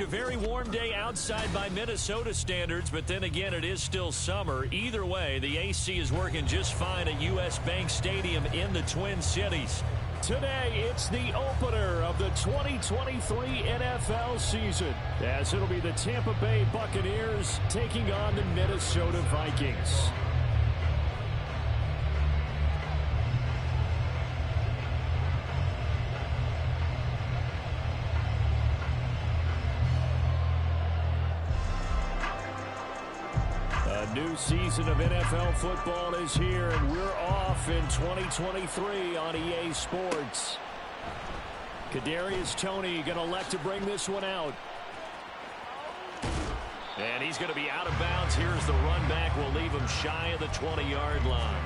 A very warm day outside by Minnesota standards, but then again, it is still summer. Either way, the AC is working just fine at U.S. Bank Stadium in the Twin Cities. Today, it's the opener of the 2023 NFL season, as it'll be the Tampa Bay Buccaneers taking on the Minnesota Vikings. New season of NFL football is here, and we're off in 2023 on EA Sports. Kadarius Toney going to elect to bring this one out. And he's going to be out of bounds. Here's the run back. We'll leave him shy of the 20-yard line.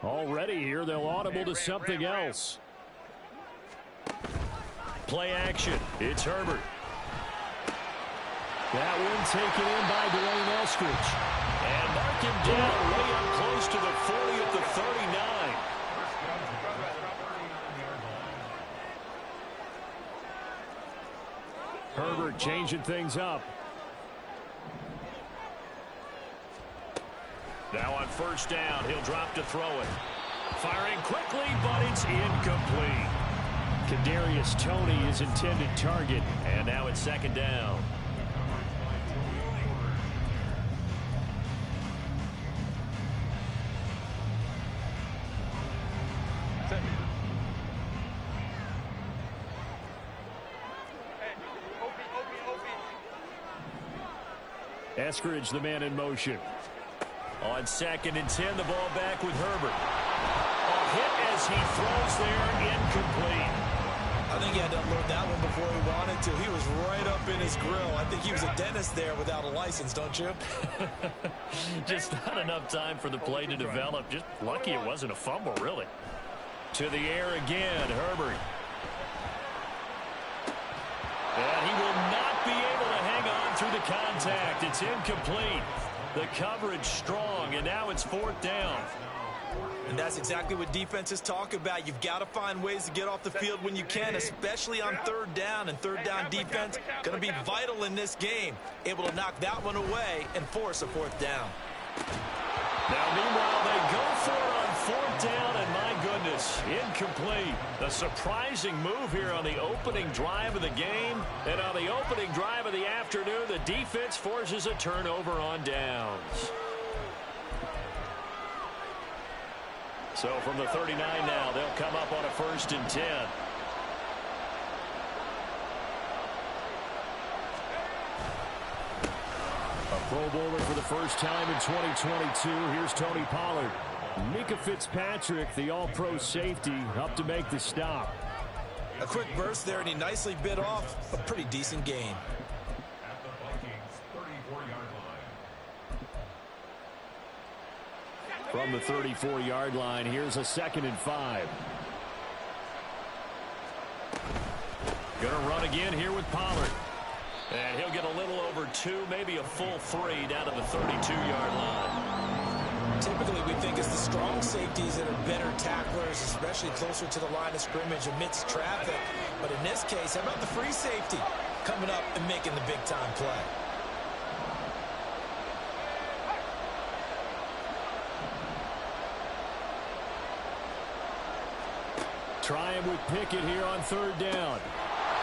Already here, they'll audible to something else. Play action. It's Herbert. That one taken in by Dwayne Eskridge. And mark him down way up close to the 40 at the 39. Herbert changing things up. Now on first down, he'll drop to throw it. Firing quickly, but it's incomplete. Kadarius Toney, his intended target, and now it's second down. Eskridge, the man in motion. On 2nd and 10, the ball back with Herbert. A hit as he throws there, incomplete. I think he had to unload that one before he wanted to. He was right up in his grill. I think he was a dentist there without a license, don't you? Just not enough time for the play to develop. Just lucky it wasn't a fumble, really. To the air again, Herbert. And he will not be able to hang on through the contact. It's incomplete. The coverage strong, and now it's 4th down. And that's exactly what defenses talk about. You've got to find ways to get off the field when you can, especially on 3rd down. And 3rd down defense going to be vital in this game. Able to knock that one away and force a 4th down. Now, meanwhile, they go for it on 4th down, and my goodness, incomplete. A surprising move here on the opening drive of the game. And on the opening drive of the afternoon, the defense forces a turnover on downs. So from the 39 now, they'll come up on a 1st and 10. A Pro Bowler for the first time in 2022. Here's Tony Pollard. Mika Fitzpatrick, the all-pro safety, up to make the stop. A quick burst there, and he nicely bit off a pretty decent gain. From the 34-yard line, here's a 2nd and 5. Gonna run again here with Pollard. And he'll get a little over 2, maybe a full 3 down to the 32-yard line. Typically, we think it's the strong safeties that are better tacklers, especially closer to the line of scrimmage amidst traffic. But in this case, how about the free safety coming up and making the big-time play? Try him with Pickett here on 3rd down.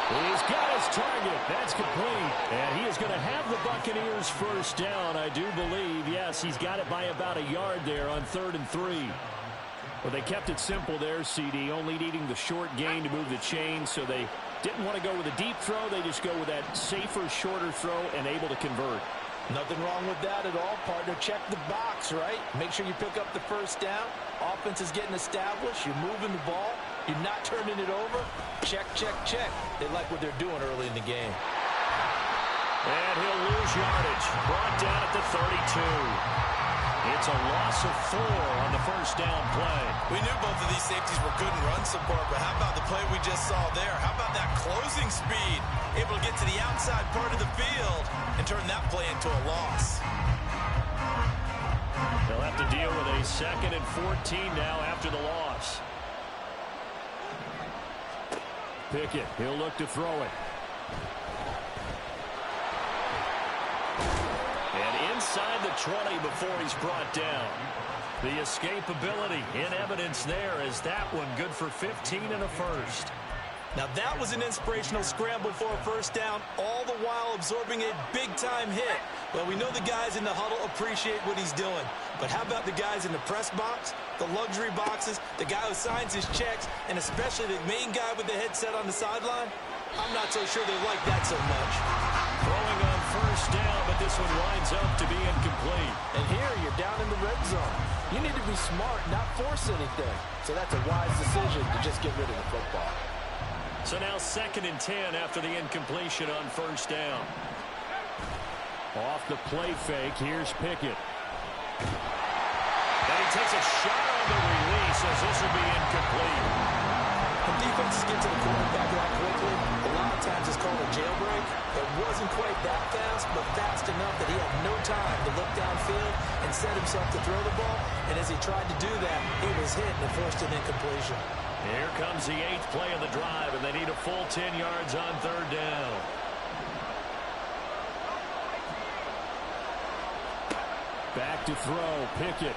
He's got his target. That's complete. And he is going to have the Buccaneers first down, I do believe. Yes, he's got it by about a yard there on 3rd and 3. Well, they kept it simple there, CD, only needing the short gain to move the chain, so they didn't want to go with a deep throw. They just go with that safer, shorter throw and able to convert. Nothing wrong with that at all, partner. Check the box, right? Make sure you pick up the first down. Offense is getting established. You're moving the ball. You're not turning it over. Check, check, check. They like what they're doing early in the game. And he'll lose yardage. Brought down at the 32. It's a loss of 4 on the first down play. We knew both of these safeties were good in run support, but how about the play we just saw there? How about that closing speed? Able to get to the outside part of the field and turn that play into a loss. They'll have to deal with a 2nd and 14 now after the loss. Pickett, he'll look to throw it. And inside the 20 before he's brought down. The escapability in evidence there as that one good for 15 and a first. Now that was an inspirational scramble for a first down, all the while absorbing a big-time hit. Well, we know the guys in the huddle appreciate what he's doing. But how about the guys in the press box, the luxury boxes, the guy who signs his checks, and especially the main guy with the headset on the sideline? I'm not so sure they like that so much. Throwing on first down, but this one winds up to be incomplete. And here you're down in the red zone. You need to be smart, not force anything. So that's a wise decision to just get rid of the football. So now 2nd and 10 after the incompletion on first down. Off the play fake, here's Pickett. And he takes a shot on the release as this will be incomplete. When defenses get to the quarterback that quickly, a lot of times it's called a jailbreak. It wasn't quite that fast, but fast enough that he had no time to look downfield and set himself to throw the ball. And as he tried to do that, he was hit and forced an incompletion. Here comes the 8th play of the drive, and they need a full 10 yards on 3rd down. Back to throw, Pickett.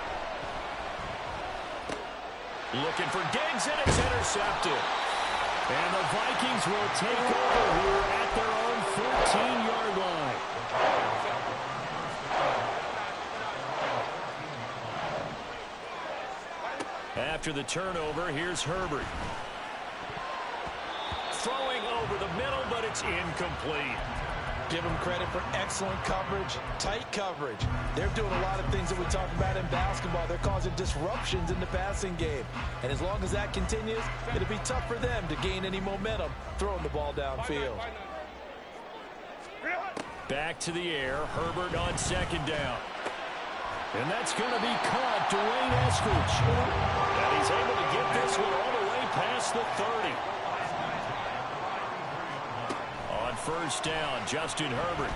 Looking for Diggs, and it's intercepted. And the Vikings will take over here at their own 14-yard line. After the turnover, here's Herbert. Throwing over the middle, but it's incomplete. Give them credit for excellent coverage, tight coverage. They're doing a lot of things that we talk about in basketball. They're causing disruptions in the passing game. And as long as that continues, it'll be tough for them to gain any momentum throwing the ball downfield. Back to the air, Herbert on 2nd down. And that's going to be caught, Dwayne Eskridge. And he's able to get this one all the way past the 30. On first down, Justin Herbert.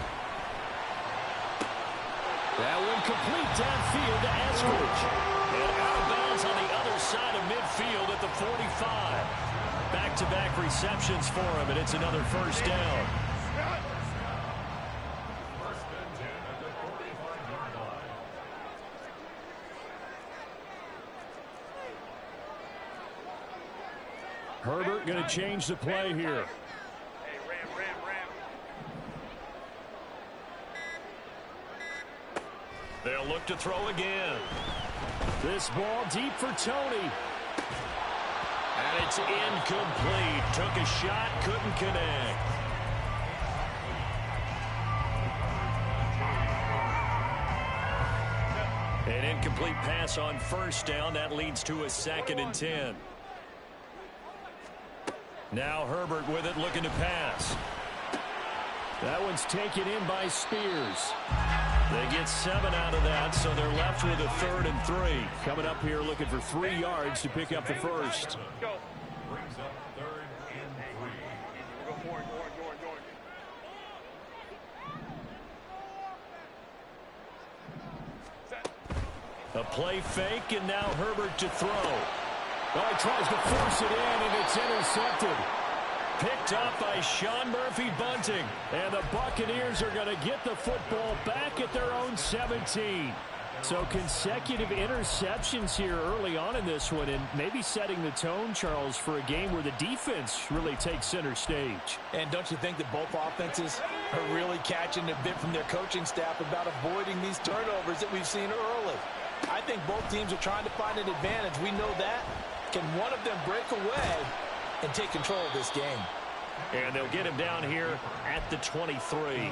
That one complete downfield to Eskridge. And out of bounds on the other side of midfield at the 45. Back-to-back receptions for him, and it's another first down. Herbert going to change the play here. They'll look to throw again. This ball deep for Tony. And it's incomplete. Took a shot, couldn't connect. An incomplete pass on first down. That leads to a 2nd and 10. Now Herbert with it, looking to pass. That one's taken in by Spears. They get 7 out of that, so they're left with a 3rd and 3. Coming up here looking for 3 yards to pick up the first. A play fake, and now Herbert to throw. Oh, he tries to force it in, and it's intercepted. Picked up by Sean Murphy-Bunting. And the Buccaneers are going to get the football back at their own 17. So consecutive interceptions here early on in this one, and maybe setting the tone, Charles, for a game where the defense really takes center stage. And don't you think that both offenses are really catching a bit from their coaching staff about avoiding these turnovers that we've seen early? I think both teams are trying to find an advantage. We know that. Can one of them break away and take control of this game? And they'll get him down here at the 23.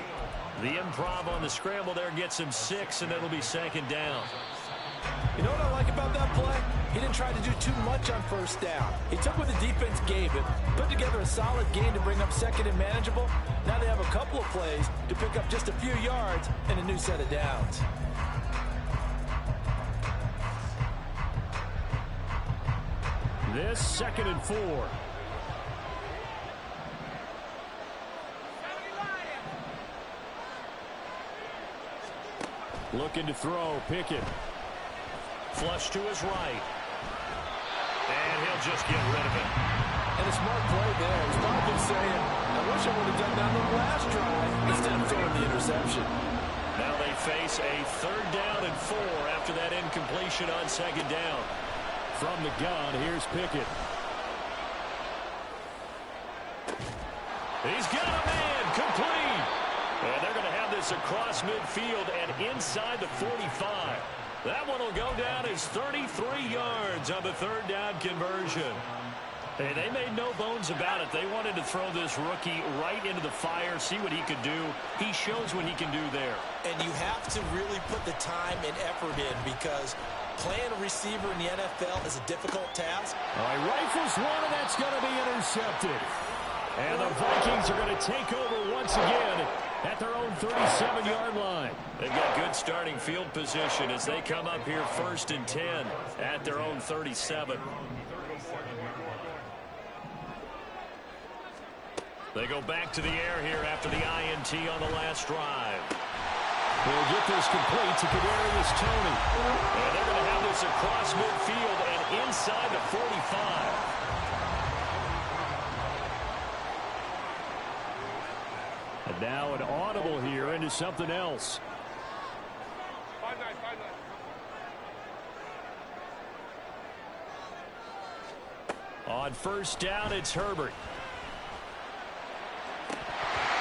The improv on the scramble there gets him 6, and it'll be second down. You know what I like about that play? He didn't try to do too much on first down. He took what the defense gave him, put together a solid game to bring up second and manageable. Now they have a couple of plays to pick up just a few yards and a new set of downs. This 2nd and 4. Looking to throw, Pickett. Flush to his right. And he'll just get rid of it. And a smart play there. He's probably saying, I wish I would have done that on the last drive instead of throwing the interception. Now they face a 3rd down and 4 after that incompletion on 2nd down. From the gun, here's Pickett. He's got a man, complete. And they're going to have this across midfield and inside the 45. That one will go down as 33 yards on the 3rd down conversion. Hey, they made no bones about it. They wanted to throw this rookie right into the fire, see what he could do. He shows what he can do there. And you have to really put the time and effort in because playing a receiver in the NFL is a difficult task. All right, rifles one, and that's going to be intercepted. And the Vikings are going to take over once again at their own 37-yard line. They've got good starting field position as they come up here 1st and 10 at their own 37. They go back to the air here after the INT on the last drive. They'll get this complete to Kadarius Toney. And they're going to have this across midfield and inside the 45. And now an audible here into something else. On 1st down, it's Herbert.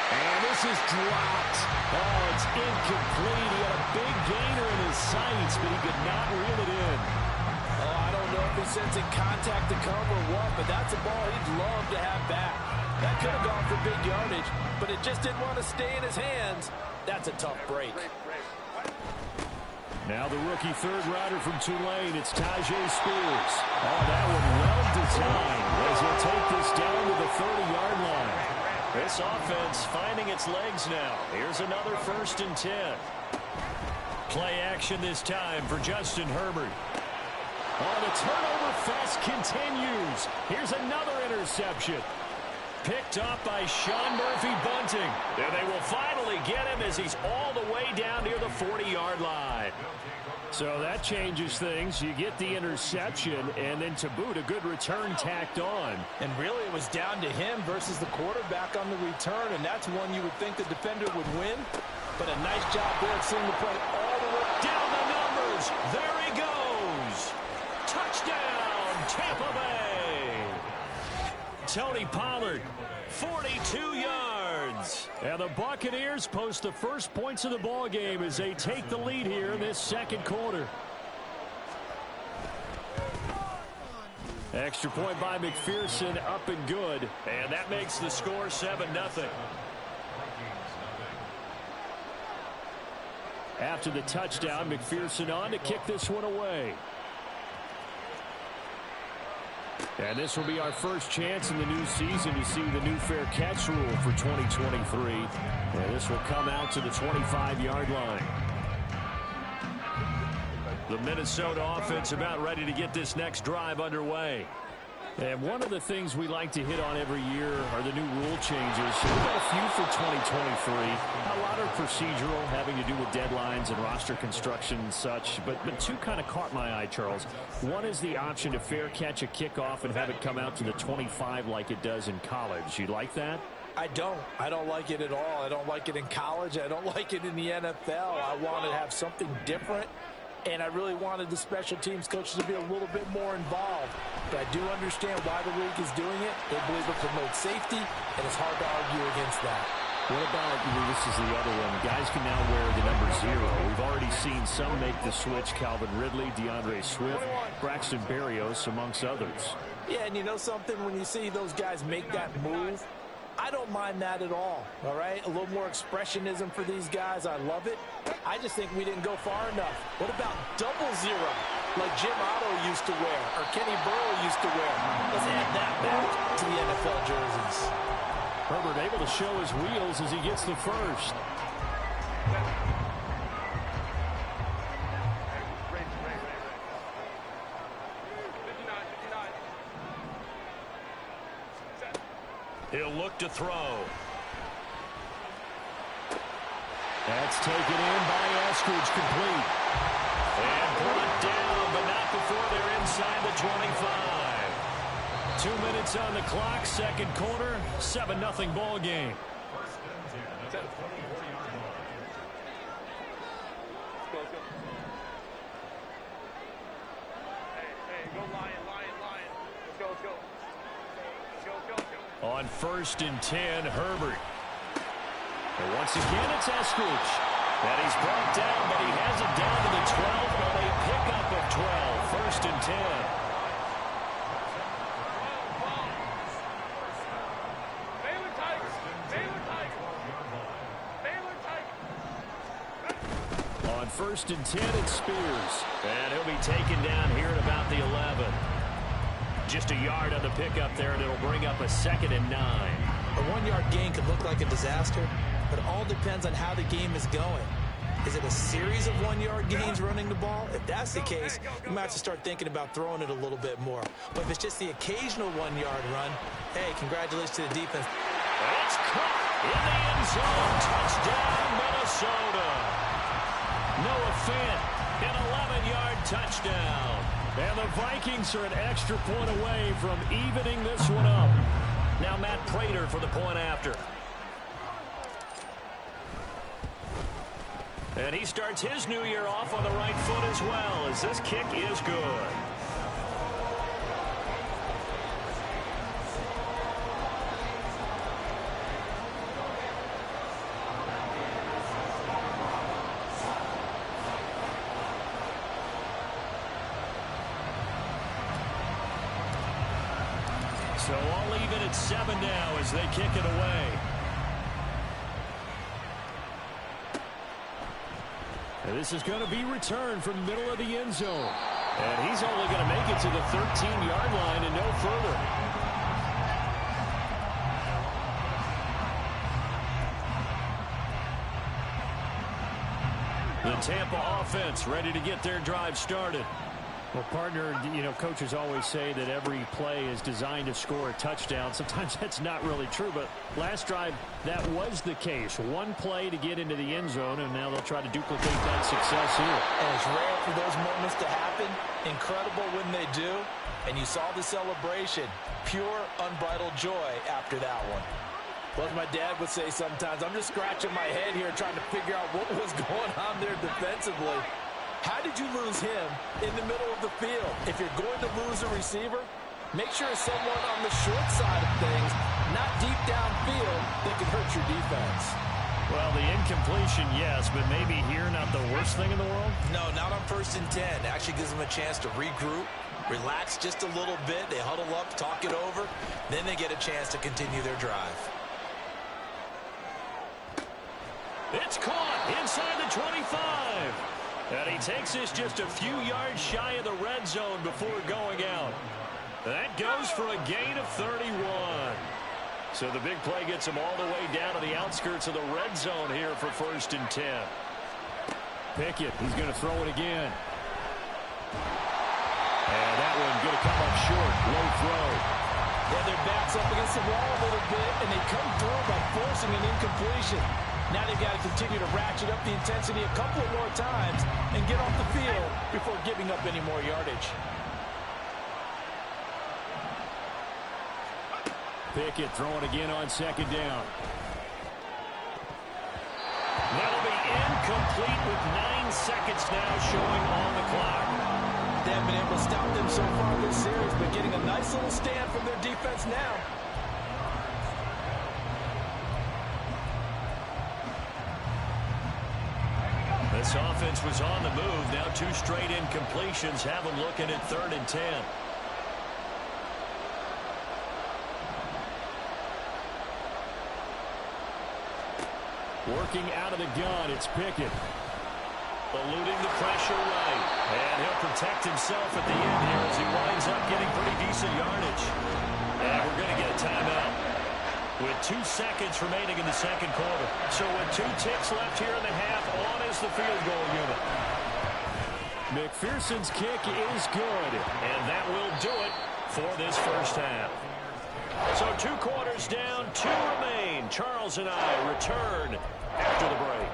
And this is dropped. Oh, it's incomplete. He had a big gainer in his sights, but he could not reel it in. Oh, I don't know if he's sensing contact to come or what, but that's a ball he'd love to have back. That could have gone for big yardage, but it just didn't want to stay in his hands. That's a tough break. Now the rookie 3rd rider from Tulane, it's Tajay Spears. Oh, that one well designed as he'll take this down to the 30-yard line. This offense finding its legs now. Here's another 1st and 10. Play action this time for Justin Herbert. Oh, the turnover fest continues. Here's another interception. Picked off by Sean Murphy-Bunting. And they will finally get him as he's all the way down near the 40-yard line. So that changes things. You get the interception, and then to boot, a good return tacked on. And really, it was down to him versus the quarterback on the return, and that's one you would think the defender would win. But a nice job there at seeing the play all the way down the numbers. There he goes. Touchdown, Tampa Bay. Tony Pollard, 42 yards. And the Buccaneers post the first points of the ball game as they take the lead here in this 2nd quarter. Extra point by McPherson, up and good. And that makes the score 7-0. After the touchdown, McPherson on to kick this one away. And this will be our first chance in the new season to see the new fair catch rule for 2023. And this will come out to the 25-yard line. The Minnesota offense about ready to get this next drive underway. And one of the things we like to hit on every year are the new rule changes. So we've got a few for 2023. A lot are procedural, having to do with deadlines and roster construction and such. But two kind of caught my eye, Charles. One is the option to fair catch a kickoff and have it come out to the 25 like it does in college. You like that? I don't like it at all. I don't like it in college. I don't like it in the NFL. I want to have something different. And I really wanted the special teams coaches to be a little bit more involved. But I do understand why the league is doing it. They believe it promotes safety, and it's hard to argue against that. What about, this is the other one, guys can now wear the number 0. We've already seen some make the switch, Calvin Ridley, DeAndre Swift, Braxton Berrios, amongst others. Yeah, and you know something, when you see those guys make that move, I don't mind that at all right? A little more expressionism for these guys. I love it. I just think we didn't go far enough. What about 00, like Jim Otto used to wear or Kenny Burrow used to wear? Let's add that back to the NFL jerseys. Herbert able to show his wheels as he gets the first. He'll look to throw. That's taken in by Eskridge, complete. And brought down, but not before they're inside the 25. 2 minutes on the clock, second quarter, 7-0 ball game. On 1st and 10, Herbert. And once again, it's Eskridge. And he's brought down, but he has it down to the 12 on a pickup of 12. 1st and 10. On 1st and 10, it's Spears. And he'll be taken down here at about the 11. Just a yard on the pickup there, and it'll bring up a 2nd and 9. A 1-yard gain could look like a disaster, but it all depends on how the game is going. Is it a series of 1-yard gains running the ball? If that's the case, you might have to start thinking about throwing it a little bit more. But if it's just the occasional 1-yard run, hey, congratulations to the defense. It's caught in the end zone. Touchdown, Minnesota. Noah Fant, an 11-yard touchdown. And the Vikings are an extra point away from evening this one up. Now Matt Prater for the point after. And he starts his new year off on the right foot as well, as this kick is good. So all even at 7 now as they kick it away. And this is going to be returned from the middle of the end zone. And he's only going to make it to the 13-yard line and no further. The Tampa offense ready to get their drive started. Well, partner, coaches always say that every play is designed to score a touchdown. Sometimes that's not really true, but last drive, that was the case. One play to get into the end zone, and now they'll try to duplicate that success here. And it's rare for those moments to happen. Incredible when they do. And you saw the celebration. Pure, unbridled joy after that one. Well, as my dad would say sometimes, I'm just scratching my head here trying to figure out what was going on there defensively. How did you lose him in the middle of the field? If you're going to lose a receiver, make sure it's someone on the short side of things, not deep downfield, that can hurt your defense. Well, the incompletion, yes, but maybe here not the worst thing in the world? No, not on 1st and 10. It actually gives them a chance to regroup, relax just a little bit. They huddle up, talk it over. Then they get a chance to continue their drive. It's caught inside the 25. And he takes this just a few yards shy of the red zone before going out. That goes for a gain of 31. So the big play gets him all the way down to the outskirts of the red zone here for 1st and 10. Pickett, he's going to throw it again. And that one going to come up short. Low throw. Yeah, their back's up against the wall a little bit, and they come through by forcing an incompletion. Now they've got to continue to ratchet up the intensity a couple of more times and get off the field before giving up any more yardage. Pickett throwing again on 2nd down. That'll be incomplete with 9 seconds now showing on the clock. They haven't been able to stop them so far this series, but getting a nice little stand from their defense now. This offense was on the move. Now 2 straight incompletions have them looking at 3rd and 10. Working out of the gun, it's Pickett. Eluding the pressure right. And he'll protect himself at the end here as he winds up getting pretty decent yardage. And we're going to get a timeout with 2 seconds remaining in the second quarter. So with 2 ticks left here in the half, on is the field goal unit. McPherson's kick is good, and that will do it for this first half. So 2 quarters down, 2 remain. Charles and I return after the break.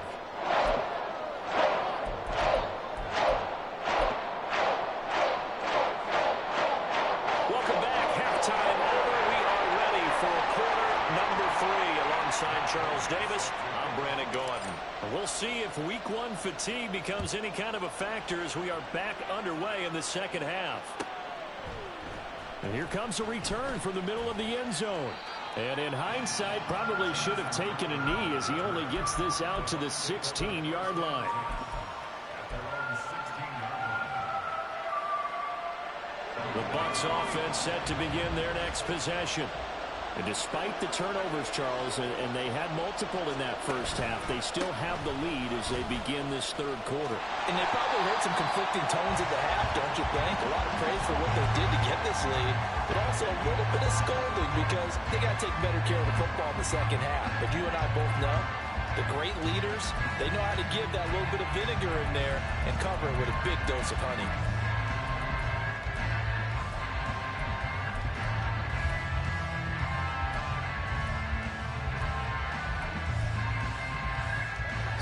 Welcome back. Halftime over. We are ready for quarter number 3 alongside Charles Davis. I'm Brandon Gordon. We'll see if week 1 fatigue becomes any kind of a factor as we are back underway in the second half. And here comes a return from the middle of the end zone. And in hindsight, probably should have taken a knee as he only gets this out to the 16-yard line. The Bucs offense set to begin their next possession. And despite the turnovers, Charles, and they had multiple in that first half, they still have the lead as they begin this third quarter. And they probably heard some conflicting tones at the half, don't you think? A lot of praise for what they did to get this lead, but also a little bit of scolding because they got to take better care of the football in the second half. But you and I both know the great leaders, they know how to give that little bit of vinegar in there and cover it with a big dose of honey.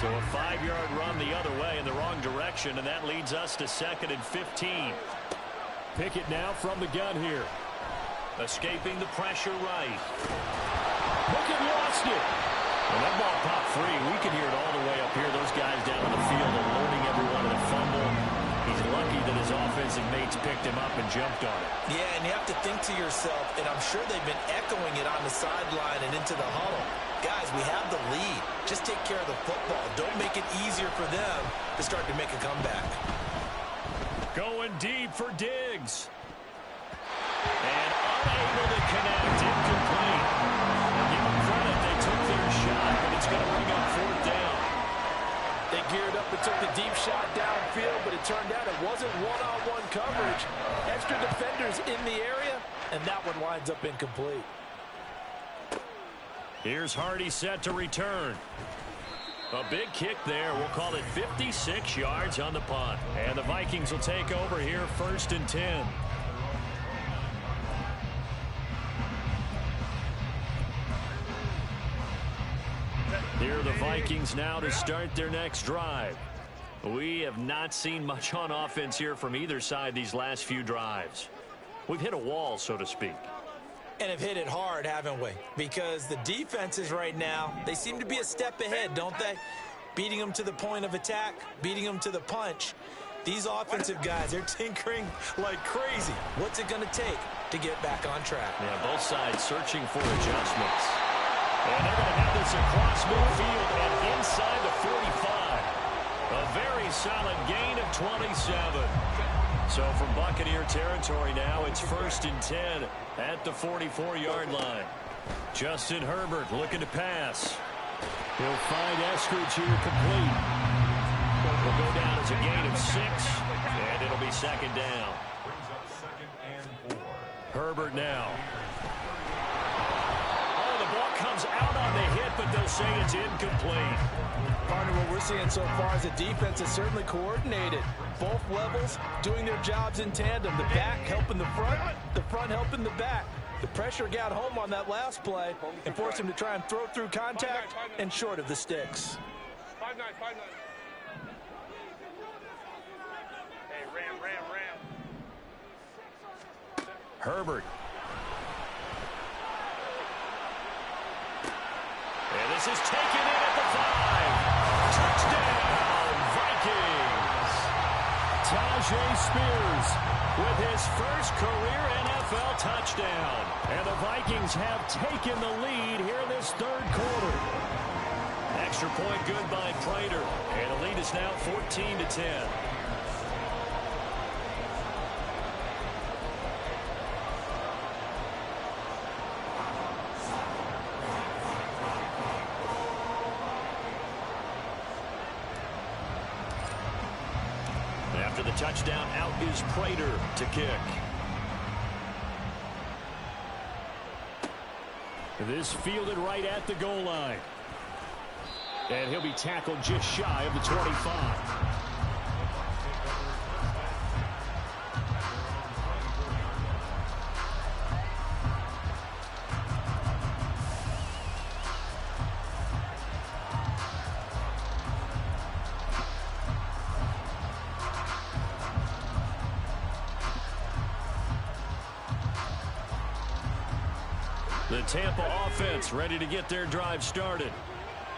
So a 5-yard run the other way in the wrong direction, and that leads us to 2nd and 15. Pickett now from the gun here. Escaping the pressure right. Pickett lost it. And that ball popped free. We can hear it all the way up here. Those guys down on the field alerting everyone to the fumble. He's lucky that his offensive mates picked him up and jumped on it. Yeah, and you have to think to yourself, and I'm sure they've been echoing it on the sideline and into the huddle. Guys, we have the lead. Just take care of the football. Don't make it easier for them to start to make a comeback. Going deep for Diggs. And unable to connect. Incomplete. Give them credit. They took their shot, but it's going to bring up 4th down. They geared up and took the deep shot downfield, but it turned out it wasn't one-on-one coverage. Extra defenders in the area, and that one winds up incomplete. Here's Hardy set to return. A big kick there. We'll call it 56 yards on the punt. And the Vikings will take over here 1st and 10. Here are the Vikings now to start their next drive. We have not seen much on offense here from either side these last few drives. We've hit a wall, so to speak. And have hit it hard, haven't we? Because the defenses right now, they seem to be a step ahead, don't they? Beating them to the point of attack, beating them to the punch. These offensive guys, they're tinkering like crazy. What's it going to take to get back on track? Yeah, both sides searching for adjustments. And they're going to have this across midfield and inside the 45. A very solid gain of 27. So from Buccaneer territory now, it's 1st and 10 at the 44-yard line. Justin Herbert looking to pass. He'll find Eskridge here complete. Will go down as a gain of 6, and it'll be 2nd down. Herbert now. Oh, the ball comes out on the hit, but they'll say it's incomplete. Partner, what we're seeing so far is the defense is certainly coordinated. Both levels doing their jobs in tandem. The back helping the front helping the back. The pressure got home on that last play and forced him to try and throw through contact and short of the sticks. 5-9. Hey, ram. Herbert. And this is taken in at the 5. Touchdown. Spears with his first career NFL touchdown. And the Vikings have taken the lead here in this third quarter. Extra point good by Prater. And the lead is now 14-10. After the touchdown, out is Prater to kick. This fielded right at the goal line. And he'll be tackled just shy of the 25. The Tampa offense ready to get their drive started.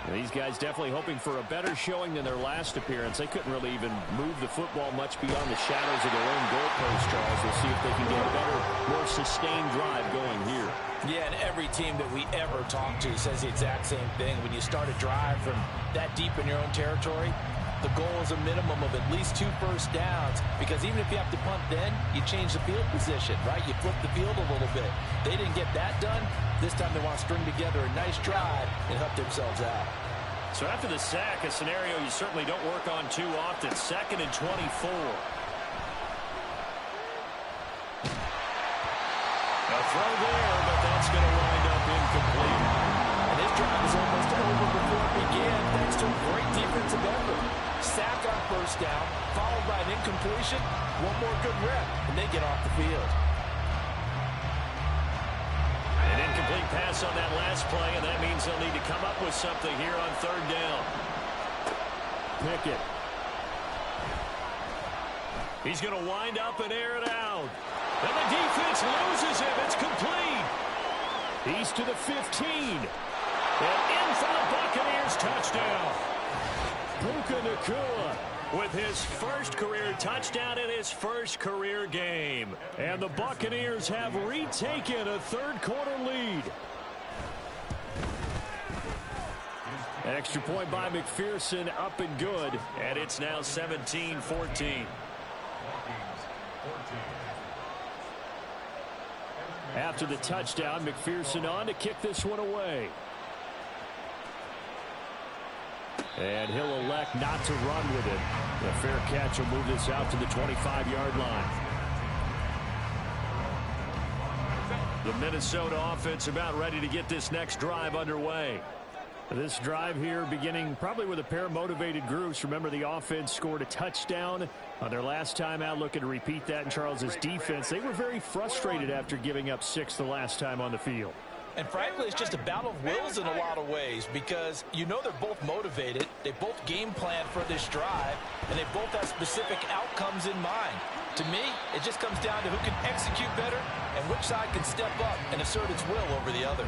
And these guys definitely hoping for a better showing than their last appearance. They couldn't really even move the football much beyond the shadows of their own goalpost, Charles. We'll see if they can get a better, more sustained drive going here. Yeah, and every team that we ever talk to says the exact same thing. When you start a drive from that deep in your own territory, the goal is a minimum of at least 2 first downs, because even if you have to punt then, you change the field position, right? You flip the field a little bit. They didn't get that done. This time they want to string together a nice drive and help themselves out. So after the sack, a scenario you certainly don't work on too often. 2nd and 24. A throw there, but that's going to wind up incomplete. And this drive is almost over before it began, thanks to a great defensive effort. Sack on first down, followed by an incompletion. One more good rep, and they get off the field. An incomplete pass on that last play, and that means they'll need to come up with something here on 3rd down. Pickett. He's going to wind up and air it out. And the defense loses him. It's complete. He's to the 15. And in for the Buccaneers touchdown. Puka Nacua with his first career touchdown in his first career game. And the Buccaneers have retaken a third quarter lead. Extra point by McPherson, up and good. And it's now 17-14. After the touchdown, McPherson on to kick this one away. And he'll elect not to run with it. The fair catch will move this out to the 25-yard line. The Minnesota offense about ready to get this next drive underway. This drive here beginning probably with a pair of motivated groups. Remember, the offense scored a touchdown on their last time out, looking to repeat that in Charles's defense. They were very frustrated after giving up 6 the last time on the field. And frankly, it's just a battle of wills in a lot of ways, because you know they're both motivated. They both game plan for this drive, and they both have specific outcomes in mind. To me, it just comes down to who can execute better and which side can step up and assert its will over the other.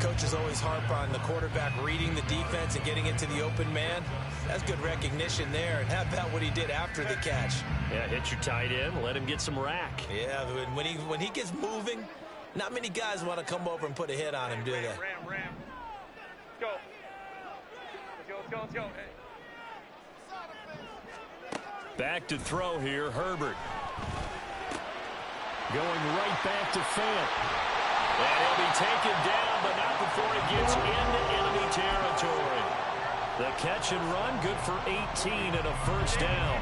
Coaches always harp on the quarterback reading the defense and getting into the open man. That's good recognition there. And how about what he did after the catch? Yeah, hit your tight end, let him get some rack. Yeah, when he gets moving, not many guys want to come over and put a hit on him, do they? Ram. Go. Let's go. Hey. Back to throw here, Herbert. Going right back to Fant. And he'll be taken down, but not before he gets into enemy territory. The catch and run, good for 18 and a first down.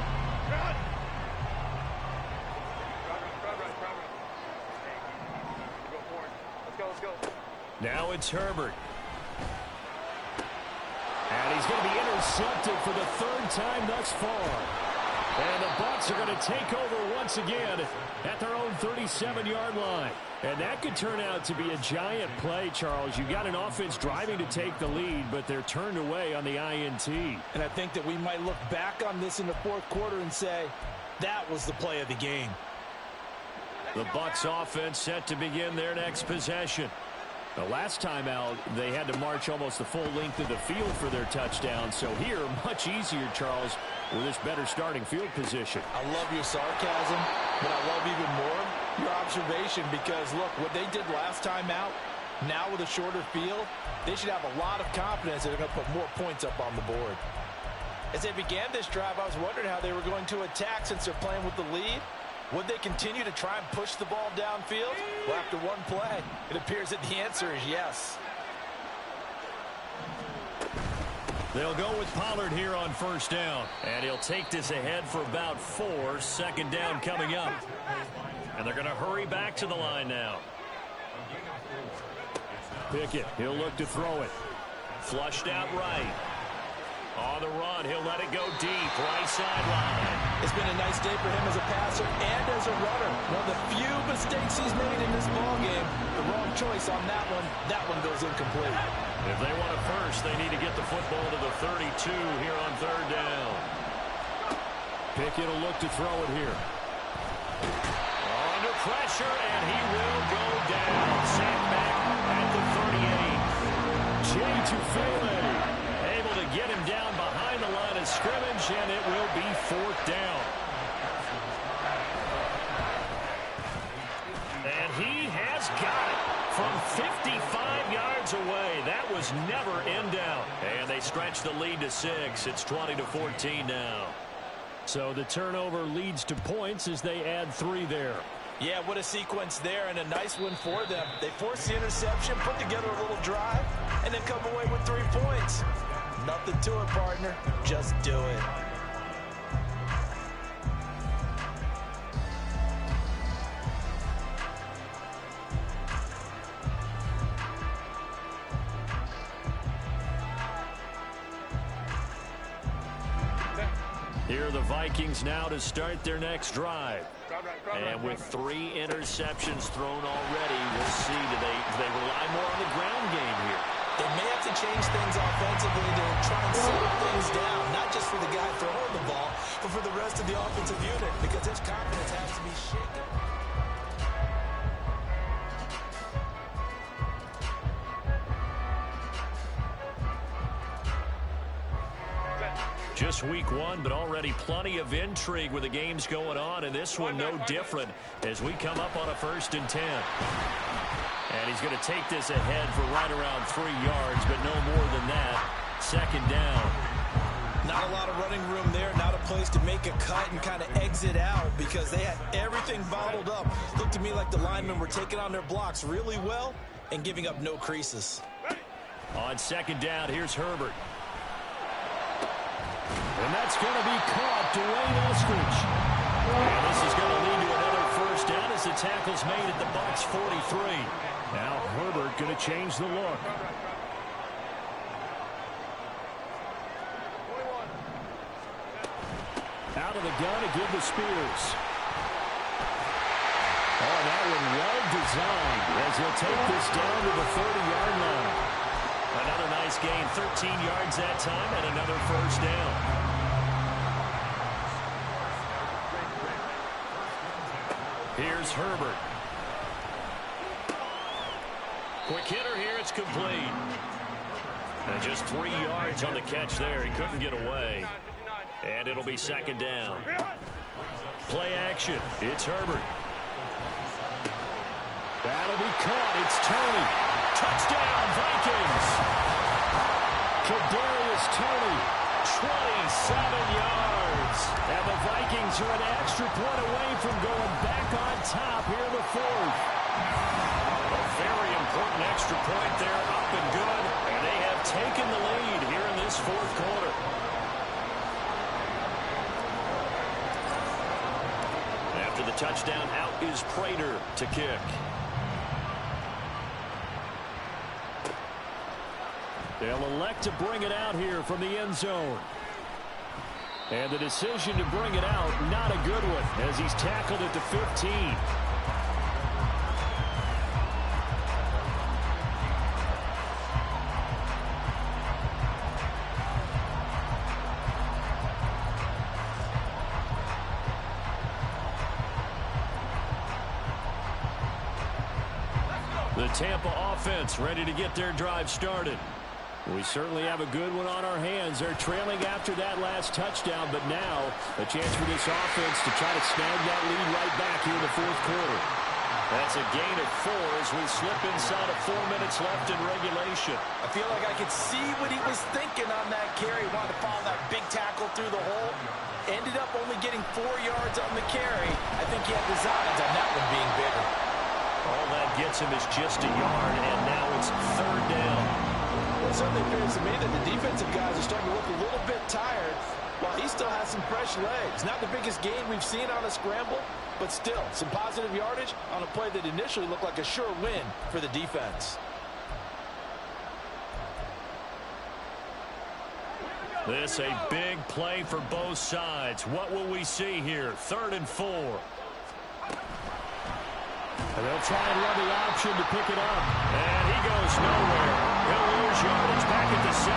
Let's go. Now it's Herbert. And he's going to be intercepted for the 3rd time thus far. And the Bucs are going to take over once again at their own 37-yard line. And that could turn out to be a giant play, Charles. You got an offense driving to take the lead, but they're turned away on the INT. And I think that we might look back on this in the 4th quarter and say, that was the play of the game. The Bucs offense set to begin their next possession. The last time out, they had to march almost the full length of the field for their touchdown. So here, much easier, Charles, with this better starting field position. I love your sarcasm, but I love even more your observation because, look, what they did last time out, now with a shorter field, they should have a lot of confidence that they're going to put more points up on the board. As they began this drive, I was wondering how they were going to attack since they're playing with the lead. Would they continue to try and push the ball downfield? Well, after one play, it appears that the answer is yes. They'll go with Pollard here on first down. And he'll take this ahead for about 4. Second down coming up. And they're going to hurry back to the line now. Pickett, he'll look to throw it. Flushed out right. On the run, he'll let it go deep, right sideline. It's been a nice day for him as a passer and as a runner. One of the few mistakes he's made in this ballgame. The wrong choice on that one. That one goes incomplete. If they want a first, they need to get the football to the 32 here on third down. Pickett will look to throw it here. Under pressure, and he will go down. Sacked back at the 38. Jay Tufele able to get him down behind the line of scrimmage, and it will be 4th down. And he has got it from 55 yards away. That was never in doubt. And they stretch the lead to 6. It's 20-14 now. So the turnover leads to points as they add 3 there. Yeah, what a sequence there, and a nice one for them. They force the interception, put together a little drive, and then come away with 3 points. Nothing to it, partner. Just do it. Here are the Vikings now to start their next drive. And with 3 interceptions thrown already, we'll see, do they rely more on the ground game here? They may have to change things offensively to try and slow things down, not just for the guy throwing the ball, but for the rest of the offensive unit, because his confidence has to be shaken. Just week 1, but already plenty of intrigue with the games going on, and this one no different as we come up on a 1st and 10. And he's going to take this ahead for right around 3 yards, but no more than that. 2nd down. Not a lot of running room there, not a place to make a cut and kind of exit out because they had everything bottled up. Looked to me like the linemen were taking on their blocks really well and giving up no creases. On 2nd down, here's Herbert. And that's going to be caught. Dwayne Eskridge. And this is going to lead to another 1st down as the tackle's made at the Bucs 43. Now Herbert going to change the look. Out of the gun to give to Spears. Oh, that one well designed as he'll take this down to the 30-yard line. Another nice gain, 13 yards that time, and another 1st down. Here's Herbert. Quick hitter here, it's complete. And just 3 yards on the catch there. He couldn't get away. And it'll be 2nd down. Play action. It's Herbert. That'll be caught. It's Toney. Touchdown, Vikings. Kadarius Toney, 27 yards. And the Vikings are an extra point away from going back on top here in the 4th. A very important extra point there, up and good. And they have taken the lead here in this 4th quarter. After the touchdown, out is Prater to kick. They'll elect to bring it out here from the end zone. And the decision to bring it out, not a good one, as he's tackled at the 15. The Tampa offense ready to get their drive started. We certainly have a good one on our hands. They're trailing after that last touchdown, but now a chance for this offense to try to snag that lead right back here in the fourth quarter. That's a gain of 4 as we slip inside of 4 minutes left in regulation. I feel like I could see what he was thinking on that carry. Wanted to follow that big tackle through the hole. Ended up only getting 4 yards on the carry. I think he had designs on that one being bigger. All that gets him is just a yard, and now it's 3rd down. Well, it certainly appears to me that the defensive guys are starting to look a little bit tired while he still has some fresh legs. Not the biggest gain we've seen on a scramble, but still some positive yardage on a play that initially looked like a sure win for the defense. This a big play for both sides. What will we see here? 3rd and 4. And they'll try and run the option to pick it up. And he goes nowhere. He'll lose yardage back at the 17.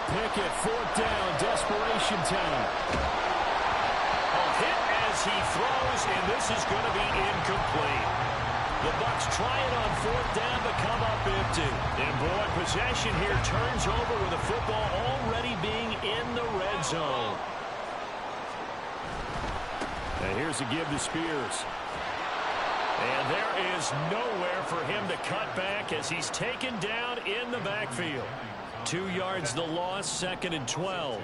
Pickett, 4th down, desperation time. A hit as he throws, and this is going to be incomplete. The Bucs try it on 4th down, but come up empty. And boy, possession here turns over with the football already being in the red zone. And here's a give to Spears. And there is nowhere for him to cut back as he's taken down in the backfield. 2 yards the loss, 2nd and 12.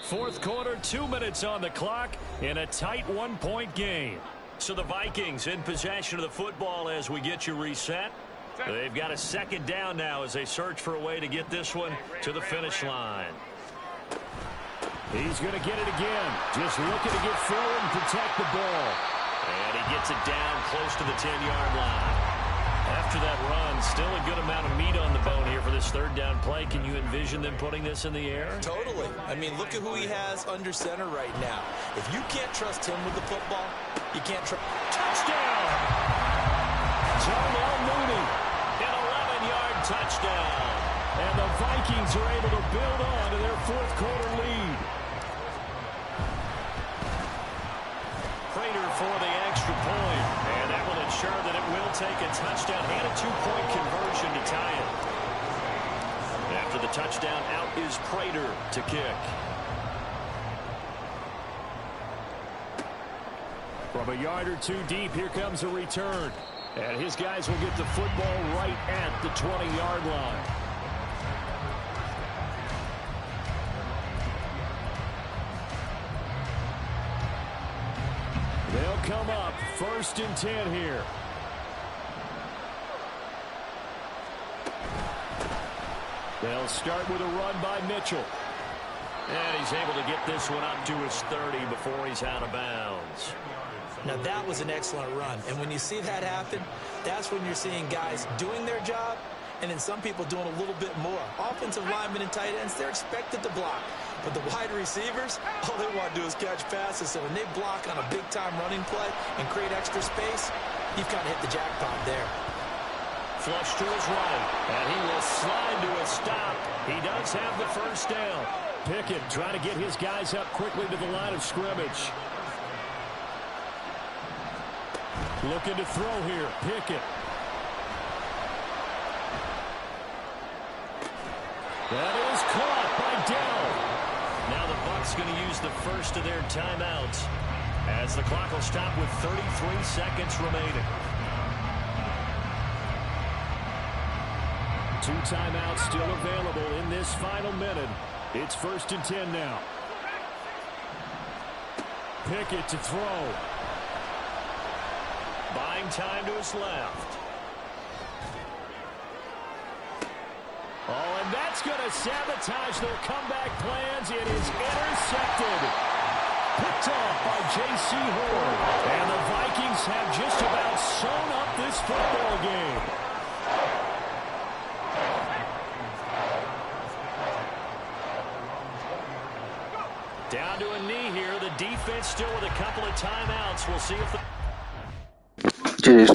Fourth quarter, 2 minutes on the clock in a tight 1-point game. So the Vikings in possession of the football as we get you reset. They've got a 2nd down now as they search for a way to get this one to the finish line. He's going to get it again. Just looking to get forward and protect the ball. And he gets it down close to the 10-yard line. After that run, still a good amount of meat on the bone here for this 3rd down play. Can you envision them putting this in the air? Totally. I mean, look at who he has under center right now. If you can't trust him with the football, you can't trust. Touchdown! Darnell Mooney, an 11-yard touchdown. And the Vikings are able to build on to their fourth quarter lead. Prater for the extra point. And that will ensure that it will take a touchdown and a 2-point conversion to tie it. After the touchdown, out is Prater to kick. From a yard or 2 deep, here comes a return. And his guys will get the football right at the 20-yard line. They'll come up 1st and 10 here. They'll start with a run by Mitchell. And he's able to get this one up to his 30 before he's out of bounds. Now, that was an excellent run. And when you see that happen, that's when you're seeing guys doing their job and then some people doing a little bit more. Offensive linemen and tight ends, they're expected to block. But the wide receivers, all they want to do is catch passes. So when they block on a big-time running play and create extra space, you've kind of hit the jackpot there. Flush to his right, and he will slide to a stop. He does have the 1st down. Pickett trying to get his guys up quickly to the line of scrimmage. Looking to throw here, Pickett. That is caught by Dell. Now the Bucs going to use the first of their timeouts as the clock will stop with 33 seconds remaining. 2 timeouts still available in this final minute. It's 1st and 10 now. Pickett to throw. Buying time to his left. Oh, and that's going to sabotage their comeback plans. It is intercepted. Picked off by J.C. Horn. And the Vikings have just about sewn up this football game. Down to a knee here. The defense still with a couple of timeouts. We'll see if the... Cheers.